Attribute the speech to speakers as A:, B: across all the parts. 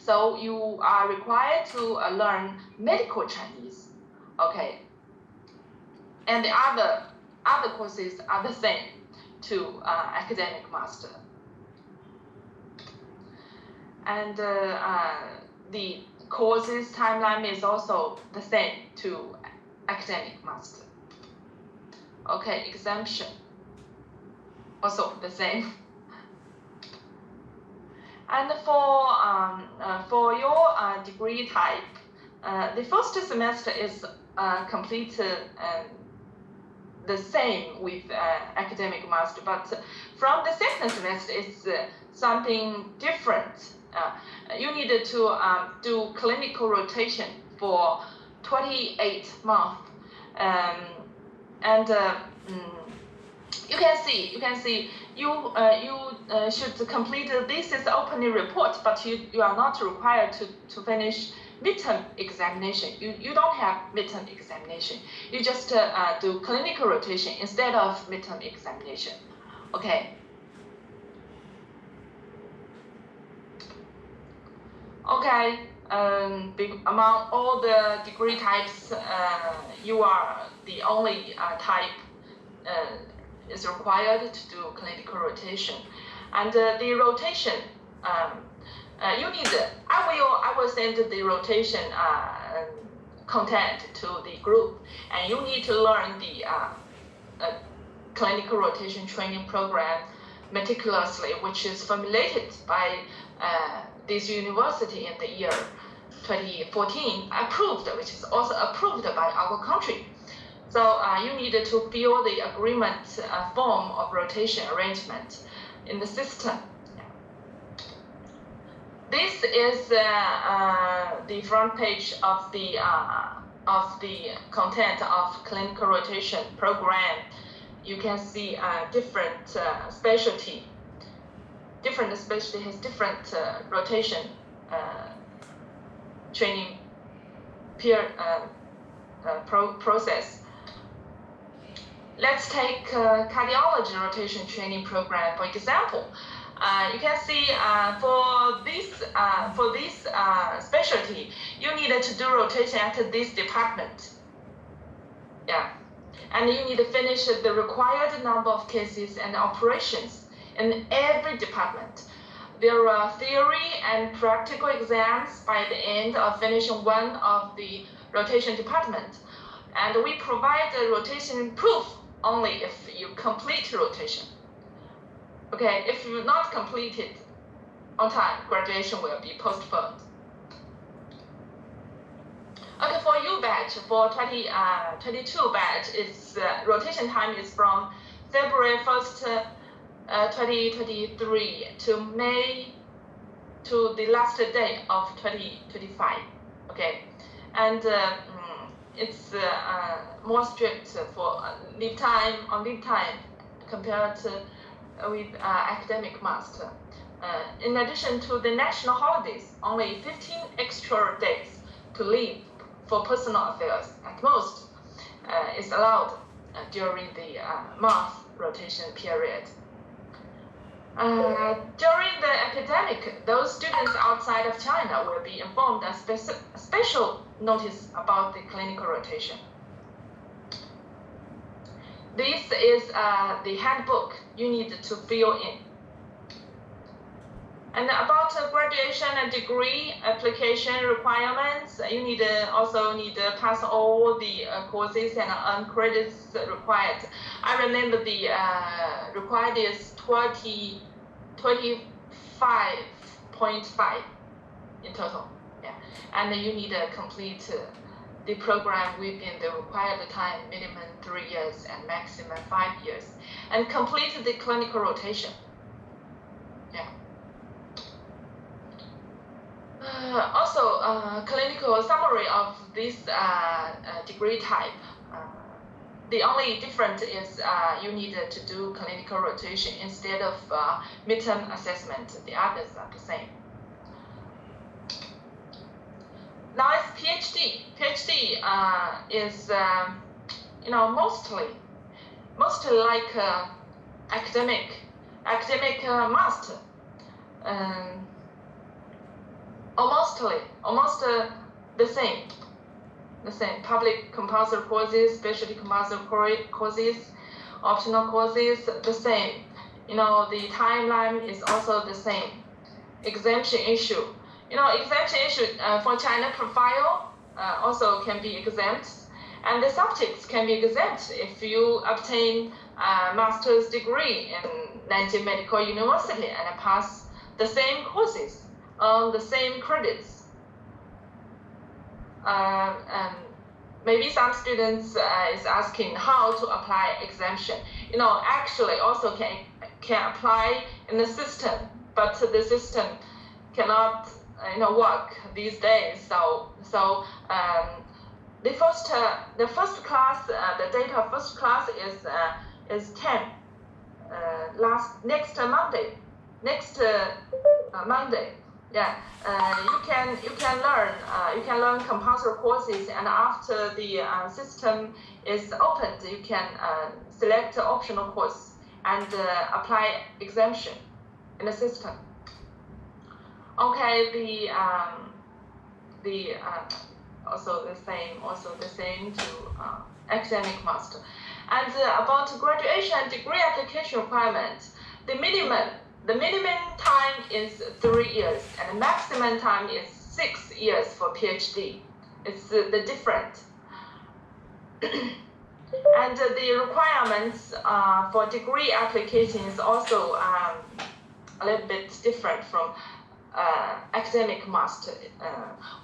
A: So you are required to learn medical Chinese, okay? And the other courses are the same to academic master. And the courses timeline is also the same to academic master. Okay, exemption, also the same. And for your degree type, the first semester is completed the same with academic master, but from the second semester it's something different. You need to do clinical rotation for 28 months, and you can see you should complete this is opening report, but you are not required to finish midterm examination. You don't have midterm examination. You just do clinical rotation instead of midterm examination. Okay. Okay. Among all the degree types, you are the only type is required to do clinical rotation, and the rotation. You need. I will send the rotation content to the group, and you need to learn the clinical rotation training program meticulously, which is formulated by this university in the year 2014, approved, which is also approved by our country. So you need to fill the agreement form of rotation arrangement in the system. This is the front page of the content of clinical rotation program. You can see different specialty. Different specialty has different rotation training process. Let's take cardiology rotation training program for example. You can see for this specialty, you need to do rotation at this department. Yeah, and you need to finish the required number of cases and operations in every department. There are theory and practical exams by the end of finishing one of the rotation department, and we provide the rotation proof only if you complete rotation. Okay, if you not complete it on time, graduation will be postponed. Okay, for U batch, for 2022 batch, its rotation time is from February 1st, 2023 to May, to the last day of 2025. Okay, and it's more strict for leave time compared to with academic master. In addition to the national holidays, only 15 extra days to leave for personal affairs at most is allowed during the month rotation period. During the academic, those students outside of China will be informed a special notice about the clinical rotation. This is the handbook you need to fill in. And about graduation and degree application requirements, you also need to pass all the courses and earn credits required. I remember the required is 25.5 in total. Yeah, and you need to complete the program within the required time, minimum 3 years and maximum 5 years, and complete the clinical rotation. Yeah. Also, clinical summary of this degree type. The only difference is you need to do clinical rotation instead of midterm assessment. The others are the same. Now it's PhD. PhD is mostly like academic master. almost the same. The same. Public compulsory courses, specialty compulsory courses, optional courses, the same. You know, the timeline is also the same. Exemption issue. You know, exemption issue for China profile also can be exempt, and the subjects can be exempt if you obtain a master's degree in Nanjing Medical University and pass the same courses on the same credits. And maybe some students is asking how to apply exemption. You know, actually also can apply in the system, but the system cannot work these days. So the first class, the date of first class is 10 next Monday. Yeah, you can learn compulsory courses, and after the system is opened, you can select optional course and apply exemption in the system. Okay, also the same to academic master. And about graduation and degree application requirements, the minimum time is 3 years, and the maximum time is 6 years for PhD. It's the difference. And the requirements for degree application is also a little bit different from academic master.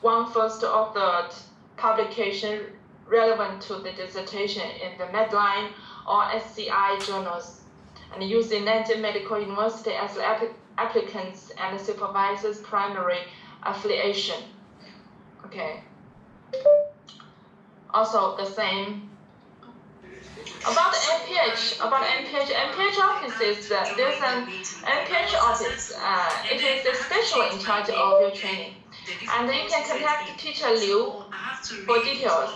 A: 1/1 authored publication relevant to the dissertation in the Medline or SCI journals, and using Nanjing Medical University as applicants and supervisors' primary affiliation. Okay. Also the same. About NPH offices, there's an NPH office. It is especially in charge of your training, and you can contact Teacher Liu for details,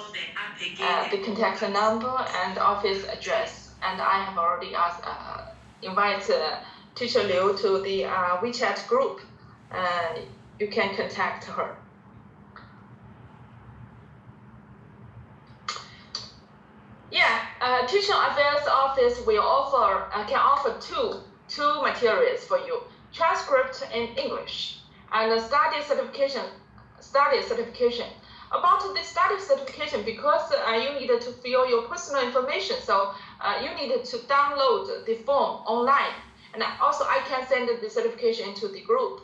A: the contact number and office address. And I have already invited Teacher Liu to the WeChat group. You can contact her. Yeah, Teaching Affairs Office will can offer two materials for you: transcript in English and study certification. About the study certification, because you need to fill your personal information, so you need to download the form online, and also I can send the certification into the group,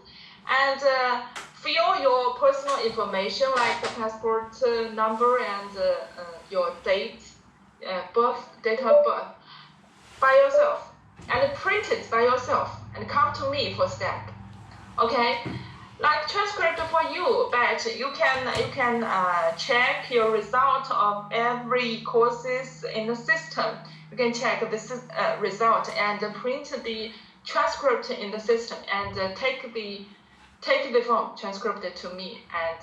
A: and fill your personal information like the passport number and your date of birth by yourself, and print it by yourself, and come to me for stamp. Okay. Like transcript for you, but you can check your result of every courses in the system. You can check this result and print the transcript in the system, and take the form transcript to me, and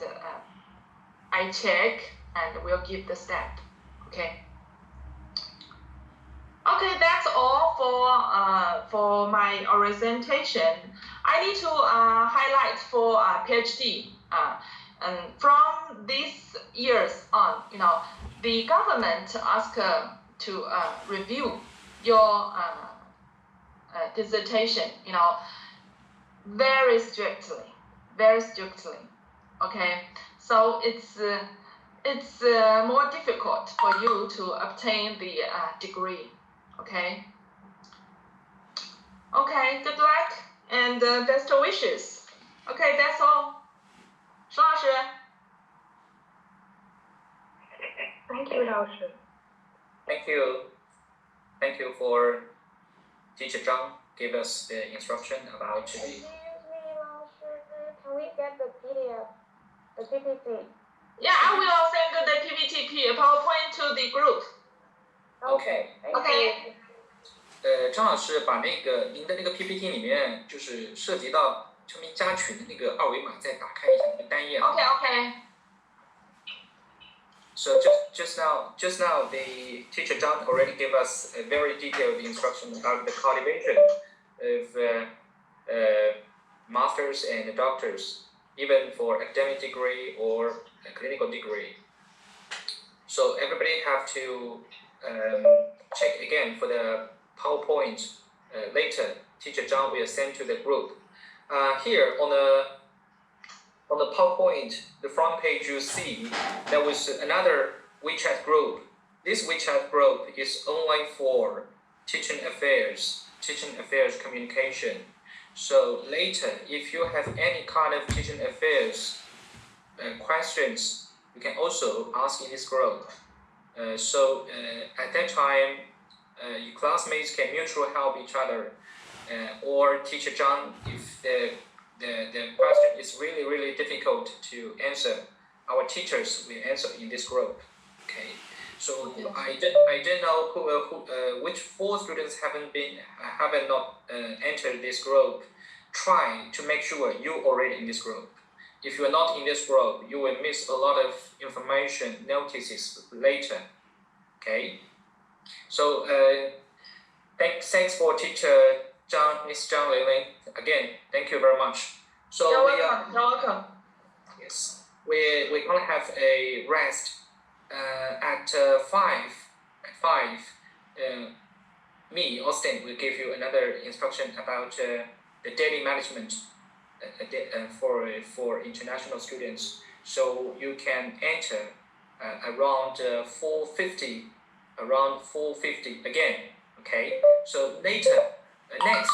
A: I check and will give the stamp. Okay. Okay, that's all for my orientation. I need to highlight for PhD. And from these years on, the government asked to review your dissertation, very strictly. Okay, so it's more difficult for you to obtain the degree. Okay. Okay, good luck and best wishes. Okay, that's all. 沈老师
B: Thank you, 老师.
C: Thank you for Teacher Zhang give us the instruction about the.
B: Excuse me, 老师, can we get the PDF, the PPT?
A: Yeah, I will send the PPT PowerPoint to the group.
C: Okay.
A: Okay.
C: 张老师把您的那个 PPT 里面就是涉及到全民加群的那个二维码再打开一下那个单页。
A: Okay.
C: So just now the teacher Zhang already gave us a very detailed instruction about the cultivation of masters and doctors even for academic degree or a clinical degree. So everybody have to check again for the PowerPoint later. Teacher Zhang will send to the group. Here on the PowerPoint, the front page, you see there was another WeChat group. This WeChat group is only for teaching affairs communication. So later, if you have any kind of teaching affairs questions, you can also ask in this group. So at that time, your classmates can mutually help each other, or Teacher Zhang, if the question is really difficult to answer, our teachers will answer in this group. Okay. So I don't know which 4 students haven't not entered this group. Try to make sure you already in this group. If you are not in this group, you will miss a lot of information, notices later. Okay. So thanks for Teacher Zhang, Miss Zhang Lingling. Again, thank you very much. So
A: You're welcome.
C: Yes, we're gonna have a rest at 5. At 5, me, Austin, will give you another instruction about the daily management for international students. So you can enter around 4:50, again. Okay. So later, next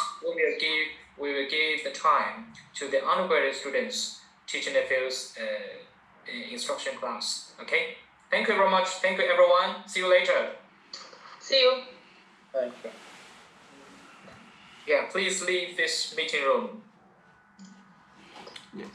C: we will give the time to the undergraduate students teaching the fields instruction class. Okay. Thank you very much. Thank you, everyone. See you later.
A: See you.
C: Thank you. Yeah, please leave this meeting room.
D: Yeah.